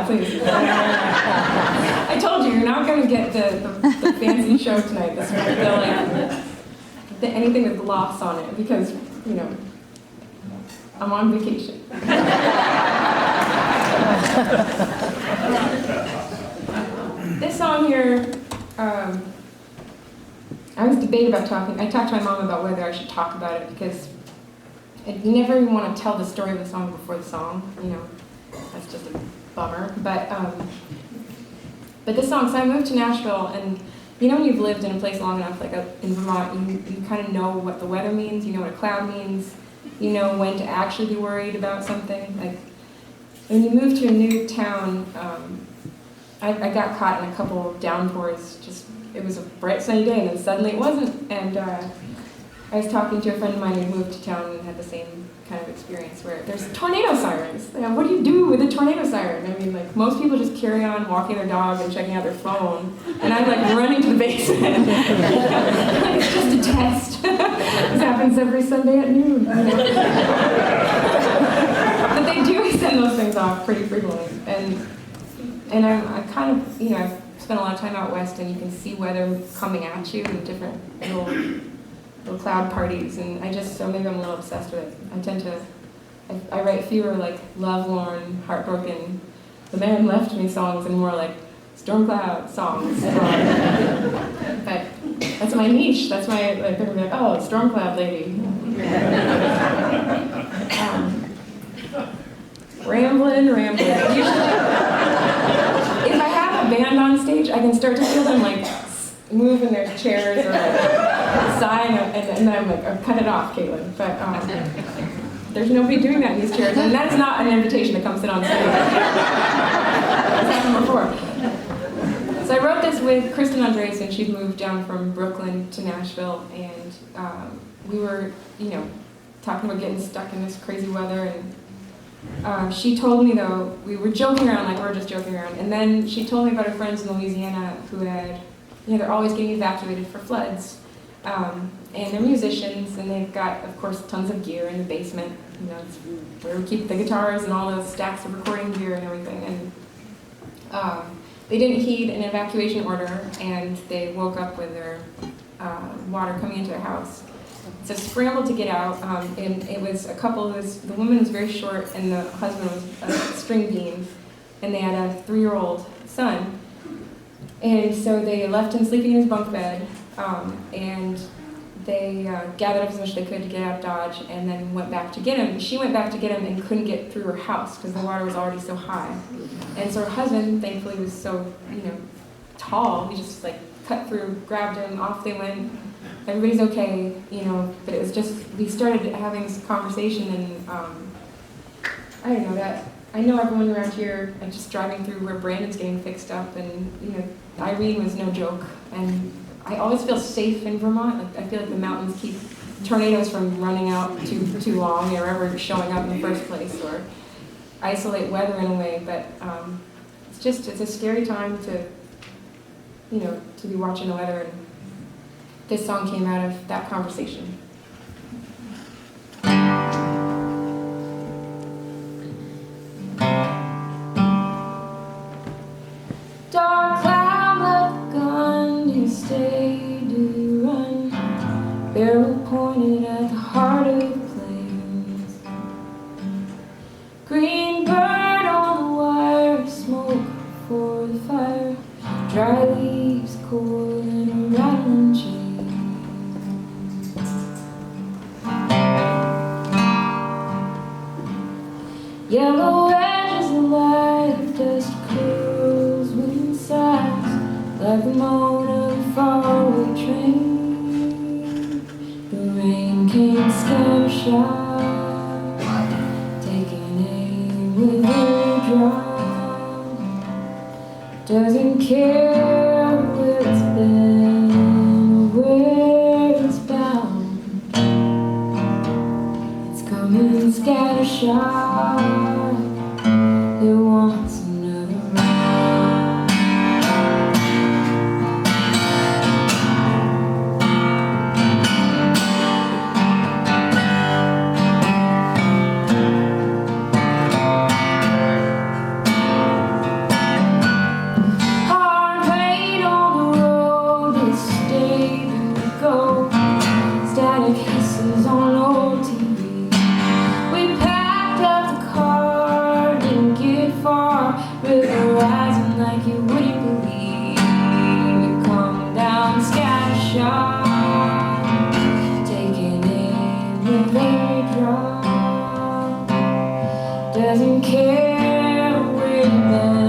please. I told you, you're not going to get the fancy show tonight. This one, anything with gloss on it, because, you know, I'm on vacation. This song here, I was debating about talking. I talked to my mom about whether I should talk about it, because you never even want to tell the story of the song before the song. You know, that's just a bummer. But this song. So I moved to Nashville, and you know when you've lived in a place long enough, like in Vermont, you kind of know what the weather means. You know what a cloud means. You know when to actually be worried about something. Like when you move to a new town, I got caught in a couple of downpours. It was a bright sunny day, and then suddenly it wasn't. And I was talking to a friend of mine who moved to town and had the same kind of experience where there's tornado sirens. You know, what do you do with a tornado siren? I mean, like, most people just carry on walking their dog and checking out their phone, and I'm like running to the basement. It's just a test. This happens every Sunday at noon. You know? But they do send those things off pretty frequently, and I kind of, you know, I've spent a lot of time out west, and you can see weather coming at you in different little cloud parties, and so maybe I'm a little obsessed with it. I write fewer like lovelorn, heartbroken, the man left me songs, and more like storm cloud songs. But that's my niche. That's my, like, they're gonna be like, oh, storm cloud lady. Rambling. Usually, if I have a band on stage, I can start to feel them like move in their chairs or like sighing, and then I'm like, oh, cut it off, Caitlin. But there's nobody doing that in these chairs, and that's not an invitation to come sit on stage. That's happened before. So I wrote this with Kristen Andres, and she'd moved down from Brooklyn to Nashville, and we were, you know, talking about getting stuck in this crazy weather, and she told me, though, we were joking around, like we were just joking around, and then she told me about her friends in Louisiana who had, you know, they're always getting evacuated for floods, and they're musicians, and they've got, of course, tons of gear in the basement. You know, it's where we keep the guitars and all those stacks of recording gear and everything. And they didn't heed an evacuation order, and they woke up with their water coming into their house. So scrambled to get out, and it was a couple. The woman was very short, and the husband was a string bean, and they had a 3-year-old son. And so they left him sleeping in his bunk bed, and they gathered up as much as they could to get out of Dodge, and then went back to get him. She went back to get him and couldn't get through her house because the water was already so high. And so her husband, thankfully, was so, you know, tall. He just like cut through, grabbed him, off they went. Everybody's okay, you know. But it was just, we started having this conversation, and I don't know that. I know everyone around here, and just driving through where Brandon's getting fixed up, and, you know, Irene was no joke. And I always feel safe in Vermont. Like, I feel like the mountains keep tornadoes from running out too long, or ever showing up in the first place, or isolate weather in a way. But it's a scary time to, you know, to be watching the weather. And this song came out of that conversation. Dark cloud like a gun, do you stay, do you run? Barrel pointed at the heart of the flames. Green bird on the wire, smoke for the fire. Dry leaves cold in a rattling chain. Yellow edges of light, dust curls, wind sighs, like the moan of a faraway train. The rain came scattershot, taking aim with a drum. Doesn't care where it's been or where it's bound. It's coming scattershot. It wants another round. river rising like you wouldn't believe. You come down Scattershot, taking in with every drop. Doesn't care where you've been.